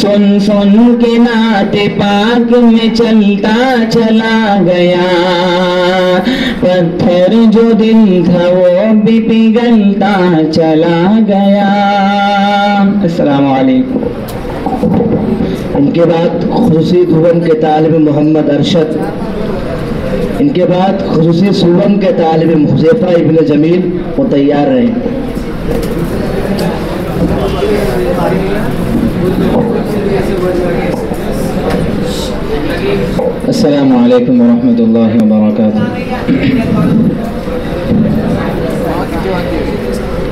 سن سن کے نعت پاک میں چلتا چلا گیا، پتھر جو دل تھا وہ بھی پگھلتا چلا گیا۔ السلام علیکم۔ ان کے بعد خصوصی دھون کے طالب محمد ارشد، ان کے بعد خصوصی سوم کے طالب حذیفہ ابن جمیل، وہ تیار رہیں۔ السلام علیکم ورحمۃ اللہ وبرکاتہ۔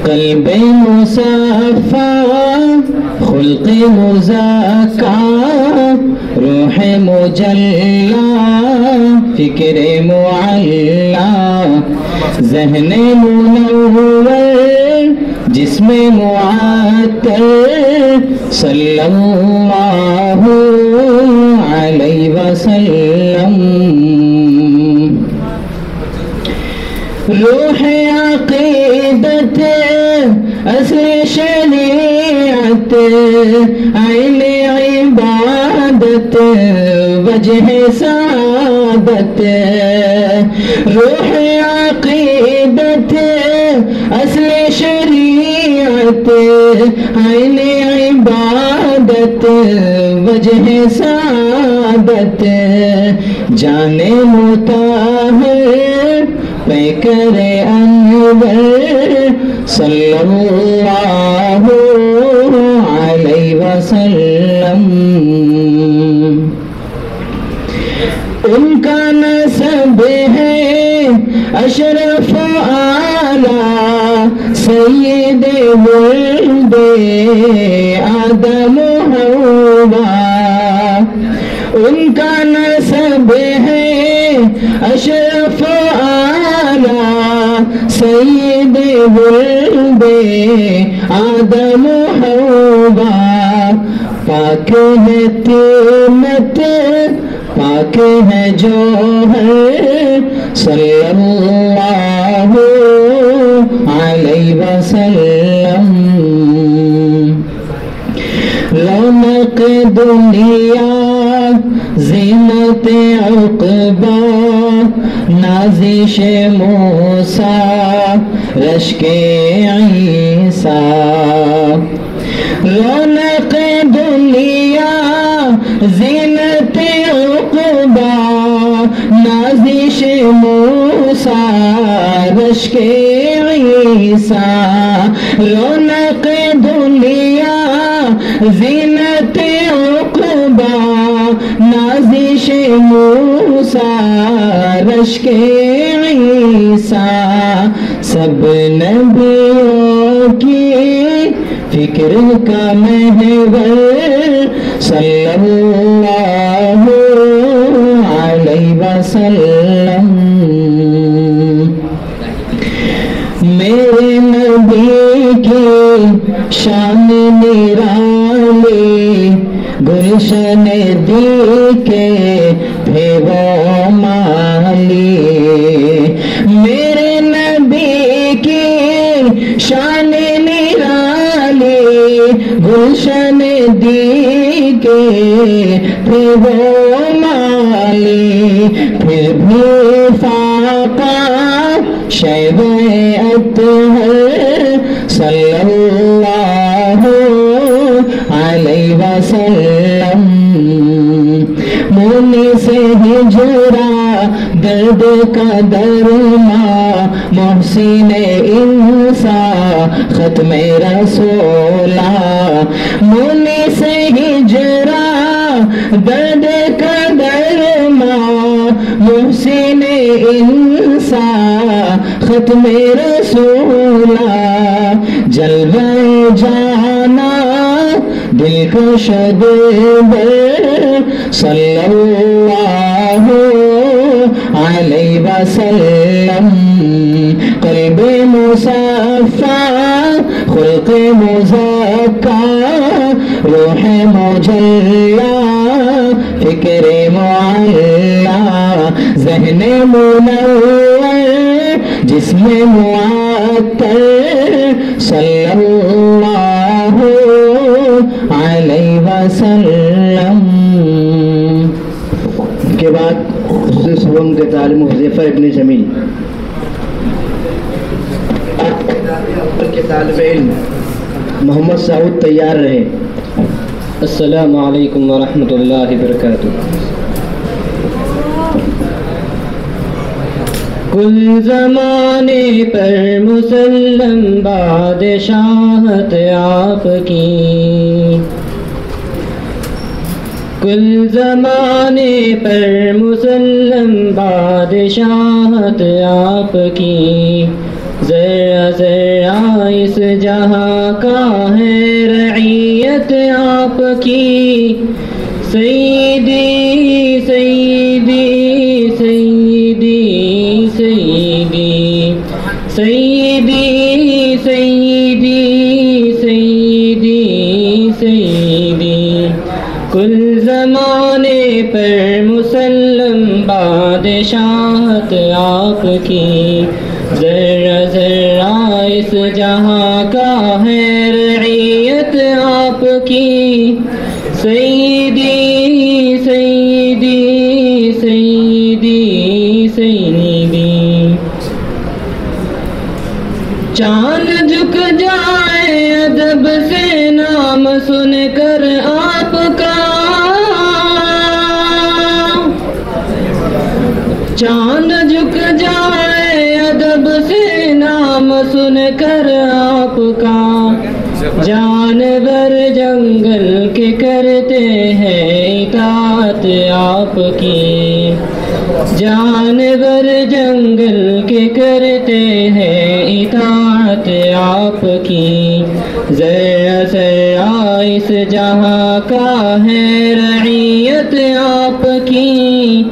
قلب مصفا، خلق مزکا، روح مجلا، فکر معلا، ذہن منور، جسم معطر، صلی اللہ علیہ وسلم۔ روح عقیدت، اصل شریعت، عین عبادت، وجہ سعادت۔ روح عقیدت، اصل شریعت، عین عبادت، وجہ سعادت، جان مطہر، پیکر انور، صلی اللہ علیہ وسلم۔ ان کا نسب ہے اشرف اعلیٰ، سید ولد آدم و حوا۔ ان کا نسب ہے اشرف اعلیٰ، سید ولد آدم و حوا۔ پاک ہے تینت، پاک ہے جوہر، صلی اللہ علیہ وسلم۔ رونق دنیا، زینت عقبہ، نازش موسیٰ، رشک عیسیٰ۔ رونق دنیا، زینت عقبہ، نازش موسیٰ، رشک عیسیٰ۔ رونق دنیا، زینت عقبہ، نازش موسیٰ، رشک عیسیٰ۔ سب نبیوں کی فکر کا محور، صلی اللہ علیہ وسلم۔ میرے نبی کی شان نرالی، گلشن دی کے تھے وہ مالی۔ میرے نبی کی شان نرالی، گلشن دی کے تھے وہ مالی۔ پھر بھی فاقہ شیب اطہر، صلی اللہ علیہ وسلم۔ مونی سے ہجرا، درد کا درما، محسن انسان، ختم رسولہ۔ مونی سے ہجرا، درد کا درما، محسن انسان، ختم رسولہ۔ جلوہ جانا، دل کو شدبر، صلی اللہ علیہ وسلم۔ قلب مصفا، خلق مزکا، روح مجلا، فکر معلا، ذہن منور، جسم معطر، صلی اللہ علیہ علیہ وسلم. کے بعد خصوصی سبم کے طالب حذیفہ ابن جمیل کے طالب علم محمد سعود تیار رہے. السلام علیکم ورحمۃ اللہ وبرکاتہ. کل زمانے پر مسلم بادشاہت آپ کی، کل زمانے پر مسلم بادشاہت آپ کی، ذرا ذرا اس جہاں کا ہے رعیت آپ کی. سیدی سیدی سیدی سیدی سیدی سیدی سیدی سیدی. کل زمانے پر مسلم بادشاہت آپ کی، ذرا ذرا اس جہاں کا ہے رعیت آپ کی. سیدی سیدی سیدی سیدی. چاند جھک جائے ادب سے نام سن کر آپ کا، چاند جھک جائے ادب سے نام سن کر آپ کا. جانور جنگل کے کرتے ہیں اطاعت آپ کی، جانور جنگل کے کرتے ہیں اطاعت آپ کی. ذرا ذرا اس جہاں کا ہے رعیت آپ کی.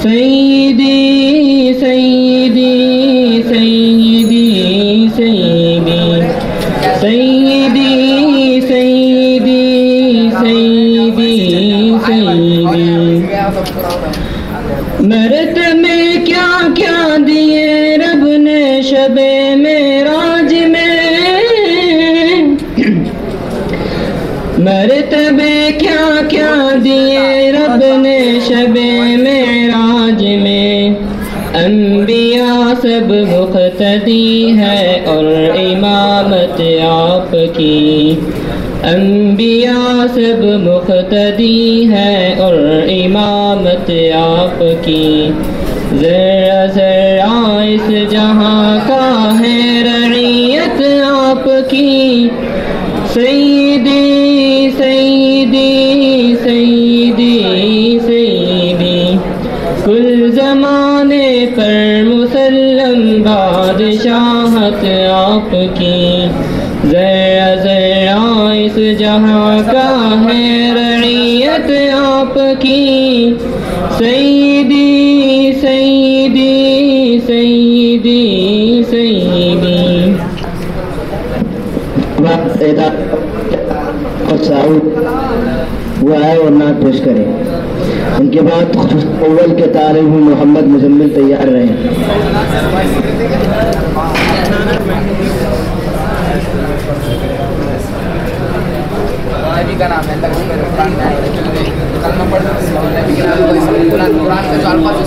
سیدی سیدی سیدی سیدی سیدی سیدی سیدی سیدی. مرت میں کیا کیا دیے رب نے شب معراج میں، مرتبے کیا کیا دیے رب نے شب معراج میں. انبیاء سب مقتدی ہے اور امامت آپ کی، انبیاء سب مقتدی ہے اور امامت آپ کی. ذرا ذرا اس جہاں کا ہے رعیت آپ کی. سیدی سیدی سیدی سیدی. کل زمانے پر مسلم بادشاہت آپ کی، ذرا ذرا اس جہاں کا ہے رعیت آپ کی. سیدی سیدی سیدی سیدی. اور سعود وہ آئے اور نعت پیش کرے. ان کے بعد اول کے طالب محمد مزمل تیار رہے. نبی کا نام ہے، قرآن کا جو الفاظ